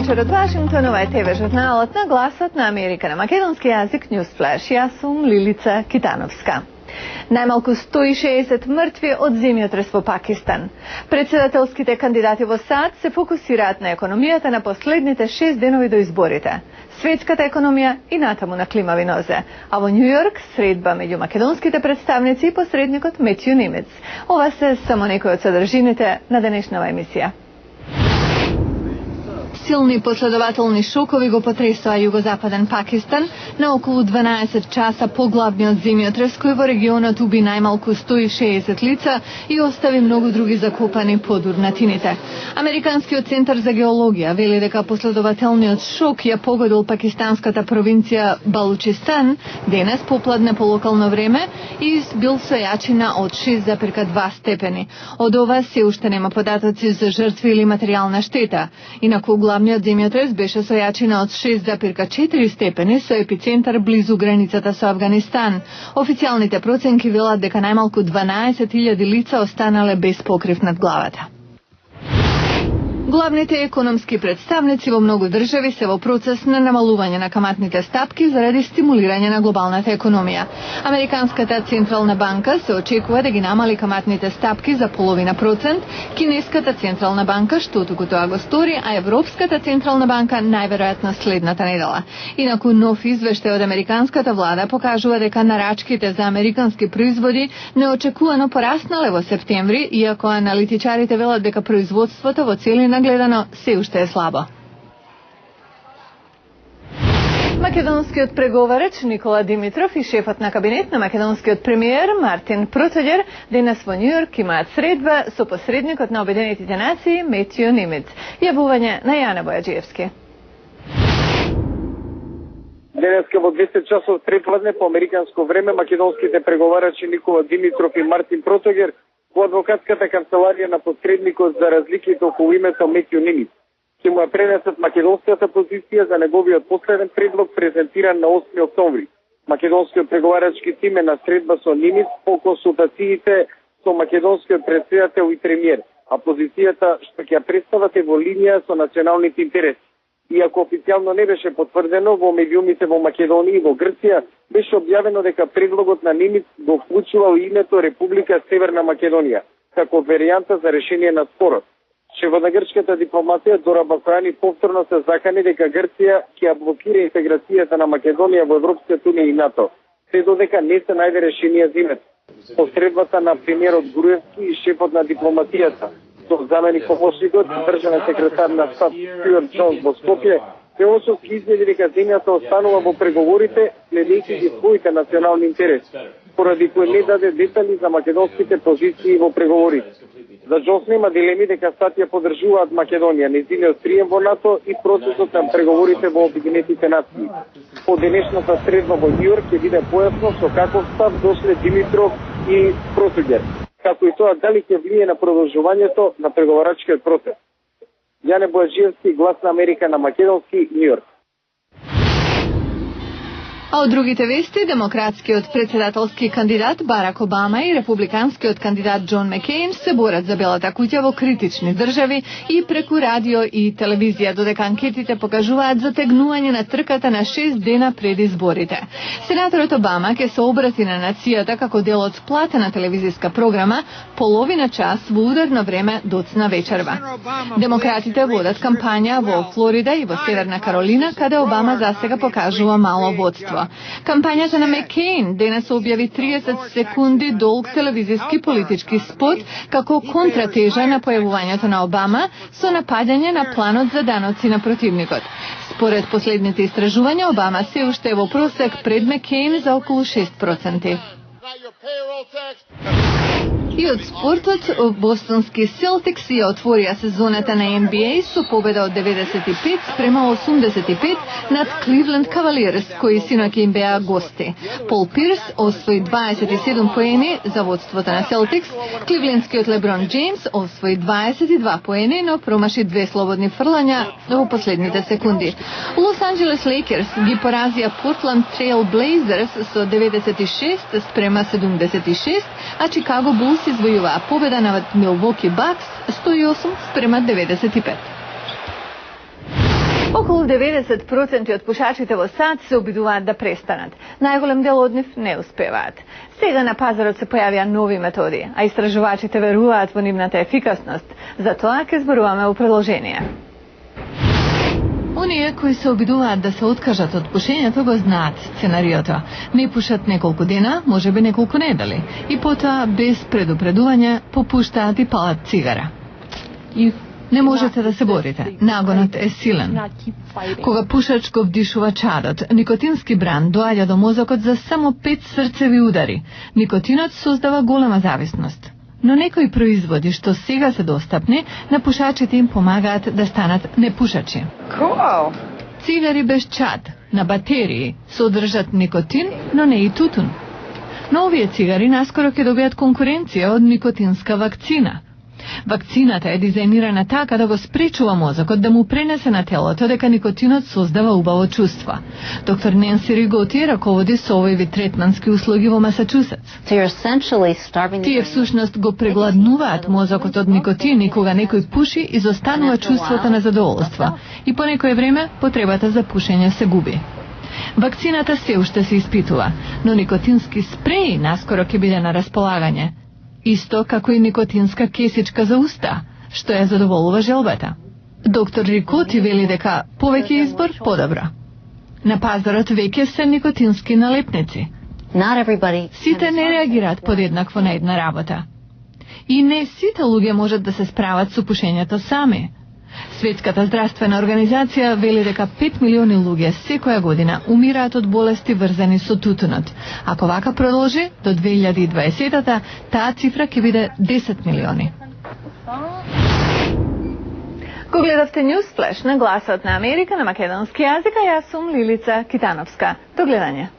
вечер од Вашингтон, ова е ТВ журналот на Гласот на Америка на македонски јазик Newsflash. Јас сум Лилица Китановска. Најмалку 160 мртви од земјотрес во Пакистан. Председателските кандидати во САД се фокусираат на економијата на последните 6 денови до изборите, светската економија и натаму на климави нозе. А во Њу Јорк средба меѓу македонските представници и посредникот Метју Нимец. Ова се само некои од содржините на денешнава емисија. Силни последователни шокови го потресоа југозападен Пакистан на околу 12 часа по главниот земјотрес кој во регионот уби најмалку 160 лица и остави многу други закопани под урнатините. Американскиот центар за геологија вели дека последователниот шок ја погодил пакистанската провинција Балучистан денес попладне по локално време и бил со јачина од 6,2 степени. Од ова се уште нема податоци за жртви или материјална штета. Инаку главниот земјотрес беше со јачина од 6,4 степени со епицентар близу границата со Авганистан. Официјалните проценки велат дека најмалку 12.000 лица останале без покрив над главата. Главните економски представници во многу држави се во процес на намалување на каматните стапки заради стимулирање на глобалната економија. Американската централна банка се очекува да ги намали каматните стапки за 0,5%, кинеската централна банка што туку тоа го стори, а Европската централна банка најверојатно следната недела. Инаку нов извештај од американската влада покажува дека нарачките за американски производи неочекувано пораснале во септември, иако аналитичарите велат дека производството во целина гледано се уште е слабо. Македонскиот преговарач Никола Димитров и шефот на кабинет на македонскиот премиер Мартин Протоѓер денес во Њу Јорк имаат средба со посредникот на Обединетите нации Метју Нимец. Јавување на Јана Бојаджиевски. Денеска во 10 часов препладне по американско време македонските преговарачи Никола Димитров и Мартин Протоѓер во адвокатската канцеларија на посредникот за разликите околу името Метју Нимец ќе му ја пренесат македонската позиција за неговиот последен предлог презентиран на 8 октомври. Македонскиот преговарачки тим е на средба со Нимец по консултациите со македонскиот претседател и премиер, а позицијата што ќе ја представат е во линија со националните интереси. Иако официјално не беше потврдено, во медиумите во Македонија и во Грција беше објавено дека предлогот на Нимец го вклучувал името Република Северна Македонија, како варијанта за решение на спорот. Шефот на грчката дипломатија Дора Бакојани повторно се закани дека Грција ќе ја блокира интеграцијата на Македонија во Европската унија и НАТО, се додека не се најде решение за името. Посредбата на премиерот Груевски и шефот на дипломатијата со заменик помошникот, државен секретар на САД Стюарт Џонс во Скопје, Феосовски изјави дека земјата останува во преговорите следејќи ги своите национални интереси, поради кој не даде детали за македонските позиции во преговорите. За Џонс нема дилеми дека САД ја поддржуваат Македонија, нејзиниот прием во НАТО и процесот на преговорите во Обединетите нации. По денешната средба во Њу Јорк ќе биде појасно со каков став дошле Димитров и Протоѓер, како и тоа дали ќе влие на продолжувањето на преговарачкиот процес. Јане Бојаджиевски, Глас на Америка на македонски, Њу Јорк. А од другите вести, демократскиот председателски кандидат Барак Обама и републиканскиот кандидат Џон Маккејн се борат за Белата куќа во критични држави и преку радио и телевизија, додека анкетите покажуваат затегнување на трката на 6 дена пред изборите. Сенаторот Обама ќе се обрати на нацијата како дел од сплатена телевизиска програма половина час во ударно време доцна вечерва. Демократите водат кампања во Флорида и во Северна Каролина, каде Обама засега покажува мало водство. Кампањата на Маккејн денес објави 30 секунди долг телевизиски политички спот како контратежа на појавувањето на Обама со напаѓање на планот за даноци на противникот. Според последните истражувања, Обама се уште е во просек пред Маккејн за околу 6%. И од спортот, бостонски Селтикс ја отворија сезоната на NBA со победа од 95-85 над Кливленд Кавалиерс, кои синоќа им беа гости. Пол Пирс освои 27 поени за водството на Селтикс, кливлендскиот Леброн Джеймс освои 22 поени, но промаши 2 слободни фрлања во последните секунди. Лос Анџелес Лейкерс ги поразија Портланд Трейл Блейзерс со 96-76, а Чикаго Булс извојуваа победа над Милвоки Бакс 108-95. Околу 90% од пушачите во САД се обидуваат да престанат. Најголем дел од нив не успеваат. Сега на пазарот се појавија нови методи, а истражувачите веруваат во нивната ефикасност. Затоа ќе зборуваме о предложение. Оние кои се обидуваат да се откажат од пушењето го знаат сценариото. Не пушат неколку дена, можеби неколку недели, и потоа без предупредување попуштаат и палат цигара. Не можете да се борите. Нагонот е силен. Кога пушач го вдишува чадот, никотински бран доаѓа до мозокот за само 5 срцеви удари. Никотинот создава голема зависност. Но некои производи што сега се достапни, на пушачите им помагаат да станат непушачи. Цигари без чад, на батерии, содржат никотин, но не и тутун. Но овие цигари наскоро ќе добијат конкуренција од никотинска вакцина. Вакцината е дизајнирана така да го спречува мозокот да му пренесе на телото дека никотинот создава убаво чувство. Доктор Ненси Риготи раководи со овој вид третмански услуги во Масачусетс. Тие всушност го прегладнуваат мозокот од никотин и кога некој пуши, изостанува чувството на задоволство и по некое време потребата за пушење се губи. Вакцината се уште се испитува, но никотински спреи наскоро ќе биде на располагање. Исто како и никотинска кесичка за уста, што ја задоволува желбата. Доктор Рикоти вели дека повеќе избор подобро. На пазарот веќе се никотински налепници. Сите не реагираат подеднакво на една работа. И не сите луѓе можат да се справат со пушењето сами. Светската здравствена организација вели дека 5 милиони луѓе секоја година умираат од болести врзани со тутунот. Ако вака продолжи, до 2020-та таа цифра ќе биде 10 милиони. Го гледавте News Flash на Гласот на Америка на македонски јазик, а јас сум Лилица Китановска. До гледање.